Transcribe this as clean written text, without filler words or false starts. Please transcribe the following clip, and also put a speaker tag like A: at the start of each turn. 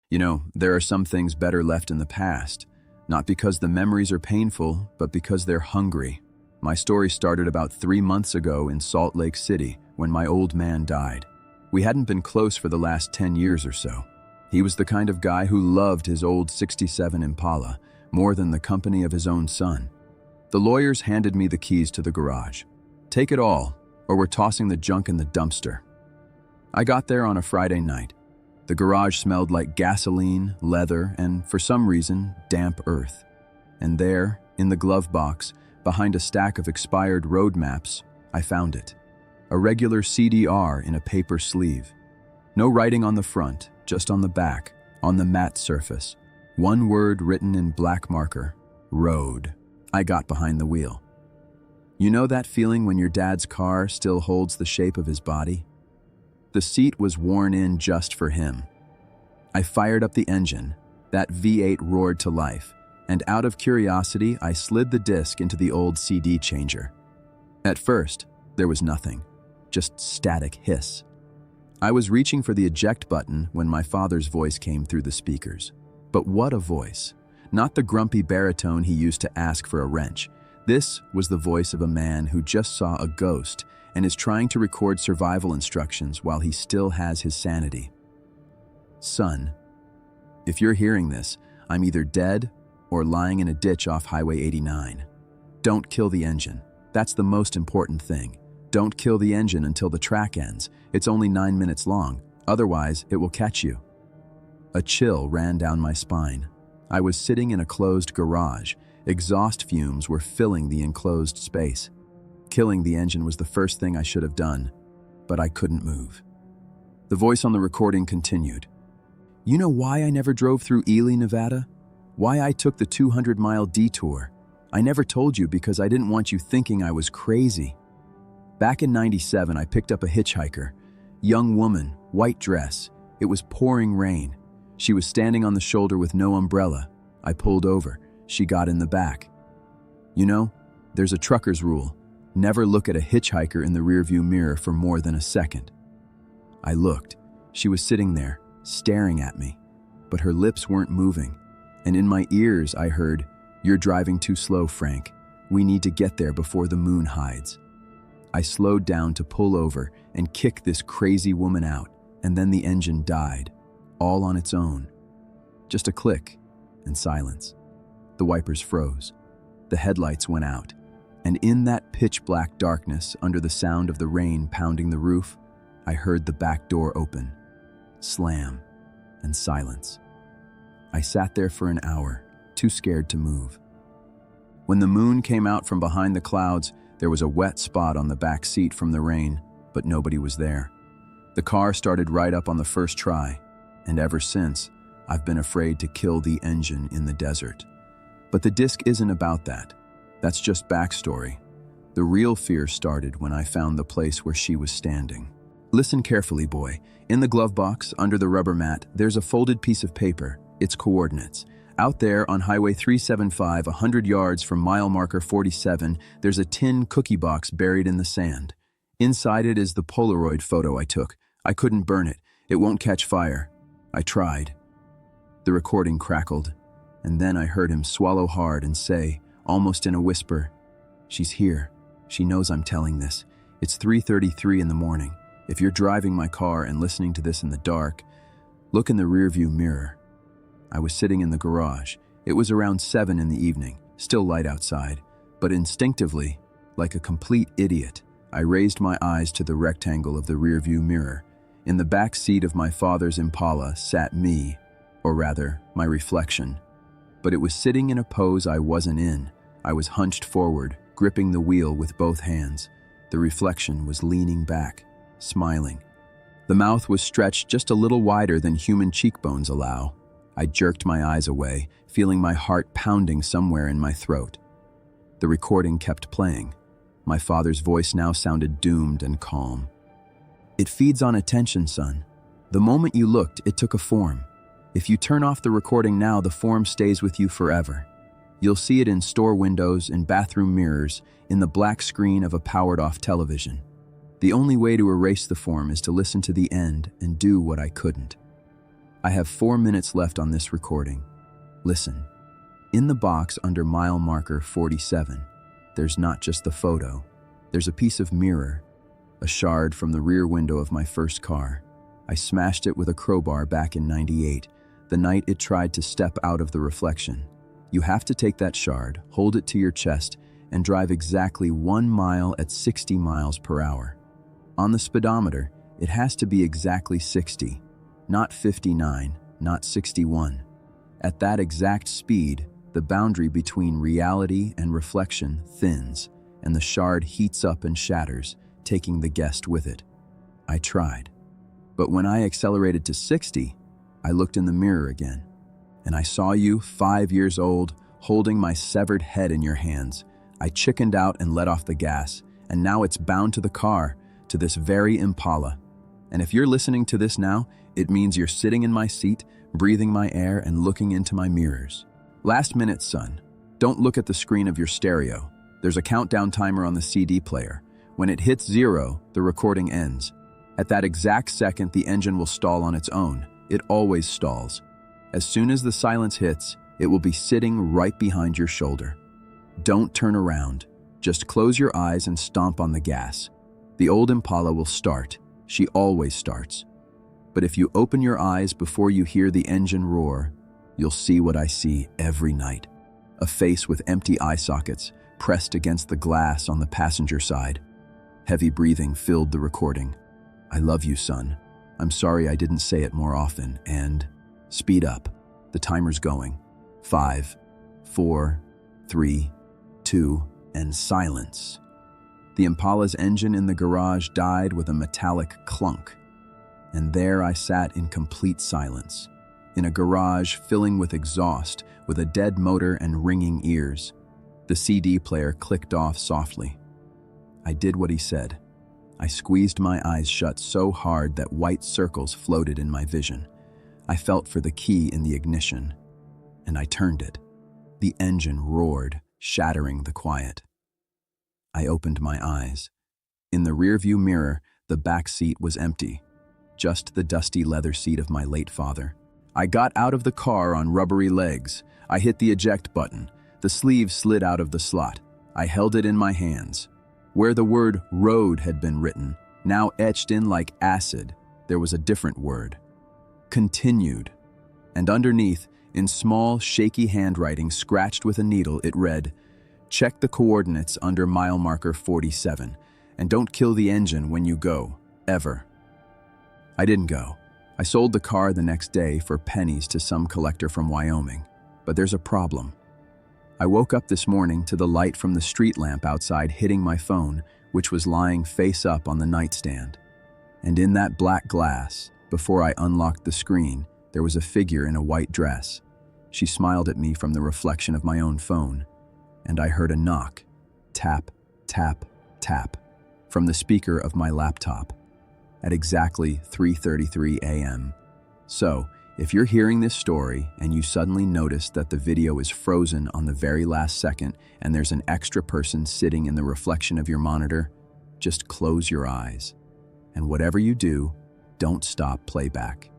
A: There are some things better left in the past, not because the memories are painful, but because they're hungry. My story started about 3 months ago in Salt Lake City when my old man died. We hadn't been close for the last 10 years or so. He was the kind of guy who loved his old '67 Impala more than the company of his own son. The lawyers handed me the keys to the garage. Take it all, or we're tossing the junk in the dumpster. I got there on a Friday night. The garage smelled like gasoline, leather, and, for some reason, damp earth. And there, in the glove box, behind a stack of expired road maps, I found it. A regular CDR in a paper sleeve. No writing on the front, just on the back, on the matte surface. One word written in black marker: road. I got behind the wheel. You know that feeling when your dad's car still holds the shape of his body? The seat was worn in just for him. I fired up the engine. That V8 roared to life, and out of curiosity, I slid the disc into the old CD changer. At first, there was nothing, just static hiss. I was reaching for the eject button when my father's voice came through the speakers. But what a voice. Not the grumpy baritone he used to ask for a wrench. This was the voice of a man who just saw a ghost and is trying to record survival instructions while he still has his sanity. Son, if you're hearing this, I'm either dead or lying in a ditch off Highway 89. Don't kill the engine. That's the most important thing. Don't kill the engine until the track ends. It's only 9 minutes long. Otherwise, it will catch you. A chill ran down my spine. I was sitting in a closed garage. Exhaust fumes were filling the enclosed space. Killing the engine was the first thing I should have done, but I couldn't move. The voice on the recording continued. You know why I never drove through Ely, Nevada? Why I took the 200-mile detour? I never told you because I didn't want you thinking I was crazy. Back in '97, I picked up a hitchhiker. Young woman, white dress. It was pouring rain. She was standing on the shoulder with no umbrella. I pulled over. She got in the back. There's a trucker's rule. Never look at a hitchhiker in the rearview mirror for more than a second. I looked. She was sitting there, staring at me, but her lips weren't moving. And in my ears, I heard, "You're driving too slow, Frank. We need to get there before the moon hides." I slowed down to pull over and kick this crazy woman out, and then the engine died, all on its own. Just a click and silence. The wipers froze. The headlights went out. And in that pitch-black darkness, under the sound of the rain pounding the roof, I heard the back door open, slam, and silence. I sat there for an hour, too scared to move. When the moon came out from behind the clouds, there was a wet spot on the back seat from the rain, but nobody was there. The car started right up on the first try, and ever since, I've been afraid to kill the engine in the desert. But the disc isn't about that. That's just backstory. The real fear started when I found the place where she was standing. Listen carefully, boy. In the glove box, under the rubber mat, there's a folded piece of paper. Its coordinates. Out there on Highway 375, 100 yards from mile marker 47, there's a tin cookie box buried in the sand. Inside it is the Polaroid photo I took. I couldn't burn it. It won't catch fire. I tried. The recording crackled, and then I heard him swallow hard and say, almost in a whisper, "She's here. She knows I'm telling this. It's 3:33 in the morning. If you're driving my car and listening to this in the dark, look in the rearview mirror." I was sitting in the garage. It was around 7 in the evening, still light outside, but instinctively, like a complete idiot, I raised my eyes to the rectangle of the rearview mirror. In the back seat of my father's Impala sat me, or rather, my reflection. But it was sitting in a pose I wasn't in. I was hunched forward, gripping the wheel with both hands. The reflection was leaning back, smiling. The mouth was stretched just a little wider than human cheekbones allow. I jerked my eyes away, feeling my heart pounding somewhere in my throat. The recording kept playing. My father's voice now sounded doomed and calm. "It feeds on attention, son. The moment you looked, it took a form. If you turn off the recording now, the form stays with you forever. You'll see it in store windows, in bathroom mirrors, in the black screen of a powered-off television. The only way to erase the form is to listen to the end and do what I couldn't." I have 4 minutes left on this recording. Listen. In the box under mile marker 47, there's not just the photo. There's a piece of mirror, a shard from the rear window of my first car. I smashed it with a crowbar back in '98, the night it tried to step out of the reflection. You have to take that shard, hold it to your chest, and drive exactly 1 mile at 60 miles per hour. On the speedometer, it has to be exactly 60, not 59, not 61. At that exact speed, the boundary between reality and reflection thins, and the shard heats up and shatters, taking the guest with it. I tried. But when I accelerated to 60, I looked in the mirror again, and I saw you, 5 years old, holding my severed head in your hands. I chickened out and let off the gas, and now it's bound to the car, to this very Impala. And if you're listening to this now, it means you're sitting in my seat, breathing my air, and looking into my mirrors. Last minute, son. Don't look at the screen of your stereo. There's a countdown timer on the CD player. When it hits 0, the recording ends. At that exact second, the engine will stall on its own. It always stalls. As soon as the silence hits, it will be sitting right behind your shoulder. Don't turn around. Just close your eyes and stomp on the gas. The old Impala will start. She always starts. But if you open your eyes before you hear the engine roar, you'll see what I see every night. A face with empty eye sockets pressed against the glass on the passenger side. Heavy breathing filled the recording. I love you, son. I'm sorry I didn't say it more often. And speed up. The timer's going. 5, 4, 3, 2, and silence. The Impala's engine in the garage died with a metallic clunk. And there I sat in complete silence, in a garage filling with exhaust, with a dead motor and ringing ears. The CD player clicked off softly. I did what he said. I squeezed my eyes shut so hard that white circles floated in my vision. I felt for the key in the ignition, and I turned it. The engine roared, shattering the quiet. I opened my eyes. In the rearview mirror, the back seat was empty, just the dusty leather seat of my late father. I got out of the car on rubbery legs. I hit the eject button. The sleeve slid out of the slot. I held it in my hands. Where the word road had been written, now etched in like acid, there was a different word. Continued. And underneath, in small, shaky handwriting scratched with a needle, it read, "Check the coordinates under mile marker 47, and don't kill the engine when you go, ever." I didn't go. I sold the car the next day for pennies to some collector from Wyoming. But there's a problem. I woke up this morning to the light from the street lamp outside hitting my phone, which was lying face up on the nightstand. And in that black glass, before I unlocked the screen, there was a figure in a white dress. She smiled at me from the reflection of my own phone, and I heard a knock, tap, tap, tap, from the speaker of my laptop, at exactly 3:33 a.m. So, if you're hearing this story and you suddenly notice that the video is frozen on the very last second and there's an extra person sitting in the reflection of your monitor, just close your eyes. And whatever you do, don't stop playback.